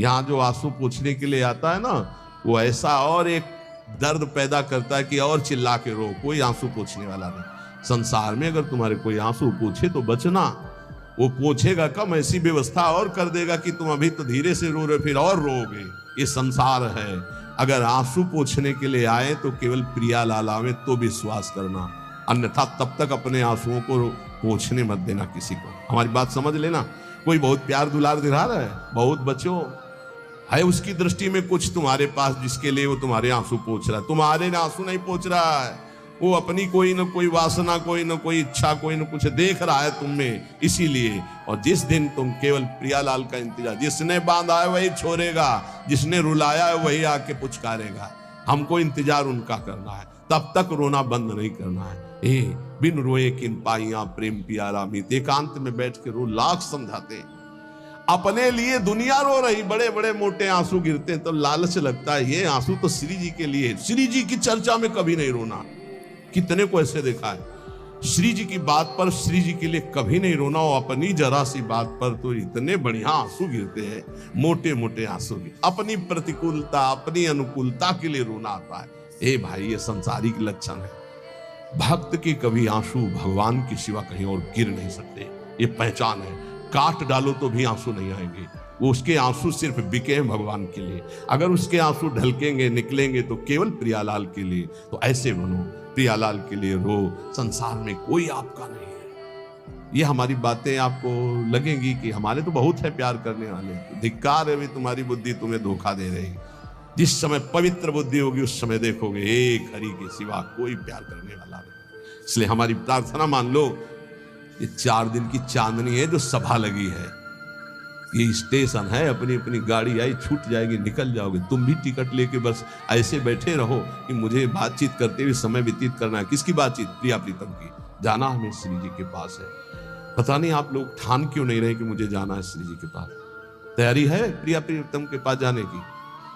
यहाँ जो आंसू पूछने के लिए आता है ना, वो ऐसा और एक दर्द पैदा करता है कि और चिल्ला के रो। कोई आंसू पूछने वाला नहीं संसार में। अगर तुम्हारे कोई आंसू पूछे तो बचना, वो पूछेगा कम, ऐसी व्यवस्था और कर देगा कि तुम अभी तो धीरे से रो रहे फिर और रोगे। ये संसार है। अगर आंसू पूछने के लिए आए तो केवल प्रियालाल आवे तो विश्वास करना, अन्यथा तब तक अपने आंसुओं को पूछने मत देना किसी को। हमारी बात समझ लेना। कोई बहुत प्यार दुलार दिखा रहा है, बहुत बच्चों है, उसकी दृष्टि में कुछ तुम्हारे पास जिसके लिए वो तुम्हारे आंसू पूछ रहा है। तुम्हारे आंसू नहीं पूछ रहा है, वो अपनी कोई न कोई वासना, कोई न कोई इच्छा, कोई न कुछ देख रहा है तुम में, इसीलिए। और जिस दिन तुम केवल प्रियालाल का इंतजार, जिसने बांधा है वही छोड़ेगा, जिसने रुलाया है वही आके पुचकारेगा। हमको इंतजार उनका करना है, तब तक रोना बंद नहीं करना है। बिन रोए किन पाइयां प्रेम प्यारा मीत, एकांत में बैठ के रो लाख समझाते। अपने लिए दुनिया रो रही, बड़े बड़े मोटे आंसू गिरते हैं तो लालच लगता है ये आंसू तो श्री जी के लिए। श्री जी की चर्चा में कभी नहीं रोना। कितने को ऐसे देखा है, श्री जी की बात पर, श्री जी के लिए कभी नहीं रोना, और अपनी जरा सी बात पर तो इतने बढ़िया आंसू गिरते हैं, मोटे मोटे आंसू। अपनी प्रतिकूलता, अपनी अनुकूलता के लिए रोना आता है। ए भाई, ये संसारिक लक्षण है। भक्त के कभी आंसू भगवान के सिवा कहीं और गिर नहीं सकते, ये पहचान है। काट डालो तो भी आंसू नहीं आएंगे, वो उसके आंसू सिर्फ बिके हैं भगवान के लिए। अगर उसके आंसू ढलकेंगे, निकलेंगे तो केवल प्रियालाल के लिए। तो ऐसे बनो, प्रियालाल के लिए रो, संसार में कोई आपका नहीं है। ये हमारी बातें आपको लगेंगी कि हमारे तो बहुत है प्यार करने वाले, धिक्कार है भी तुम्हारी बुद्धि तुम्हें धोखा दे रही। जिस समय पवित्र बुद्धि होगी उस समय देखोगे एक हरि के सिवा कोई प्यार करने वाला नहीं। इसलिए हमारी प्रार्थना मान लो, ये 4 दिन की चांदनी है जो सभा लगी है, ये स्टेशन है। अपनी अपनी गाड़ी आई, छूट जाएगी, निकल जाओगे। तुम भी टिकट लेके बस ऐसे बैठे रहो कि मुझे बातचीत करते हुए समय व्यतीत करना है। किसकी बातचीत? प्रिया प्रीतम की। जाना हमें श्री जी के पास है। पता नहीं आप लोग ठान क्यों नहीं रहे कि मुझे जाना है श्री जी के पास। तैयारी है प्रिया प्रीतम के पास जाने की?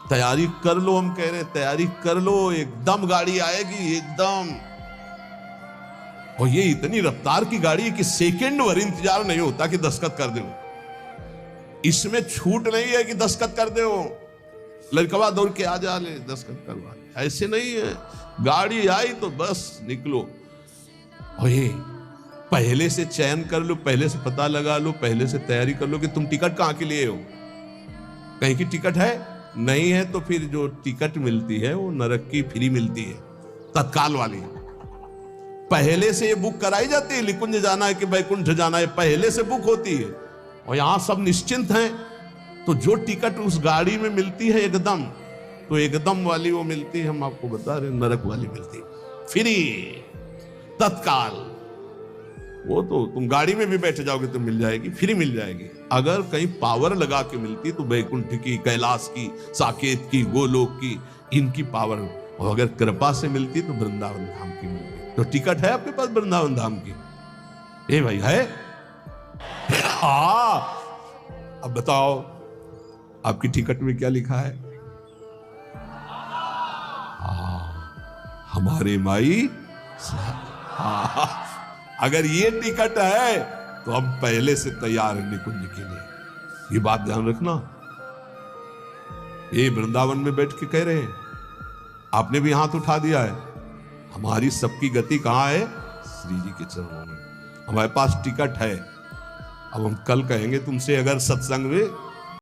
तैयारी कर लो, हम कह रहे हैं तैयारी कर लो, एकदम गाड़ी आएगी, एकदम। और ये इतनी रफ्तार की गाड़ी है कि सेकंड भर इंतजार नहीं होता कि दस्तखत कर दो। इसमें छूट नहीं है कि दस्तखत कर दो, लड़कवा दौड़ के आ जा ले दस्तखत करवा, ऐसे नहीं है। गाड़ी आई तो बस निकलो। और ये पहले से चयन कर लो, पहले से पता लगा लो, पहले से तैयारी कर लो कि तुम टिकट कहां के लिए हो। कहीं की टिकट है? नहीं है तो फिर जो टिकट मिलती है वो नरक की फ्री मिलती है, तत्काल वाली। पहले से ये बुक कराई जाती है, निकुंज जाना है कि बैकुंठ जाना है, पहले से बुक होती है। और यहां सब निश्चिंत हैं, तो जो टिकट उस गाड़ी में मिलती है एकदम, तो एकदम वाली वो मिलती है, हम आपको बता रहे, नरक वाली मिलती है फ्री, तत्काल। वो तो तुम गाड़ी में भी बैठ जाओगे तो मिल जाएगी, फ्री मिल जाएगी। अगर कहीं पावर लगा के मिलती तो बैकुंठ की, कैलाश की, साकेत की, गोलोक की, इनकी पावर। और अगर कृपा से मिलती तो वृंदावन धाम की मिलती। तो टिकट है आपके पास वृंदावन धाम की? ए भाई है? हाँ, अब बताओ आपकी टिकट में क्या लिखा है? हमारे माई। हाँ, अगर ये टिकट है तो हम पहले से तैयार हैं निकुंज के लिए। ये बात ध्यान रखना। ये वृंदावन में बैठ के कह रहे हैं, आपने भी हाथ उठा दिया है। हमारी सबकी गति कहां है? श्री जी के चरणों में। हमारे पास टिकट है। अब हम कल कहेंगे तुमसे, अगर सत्संग में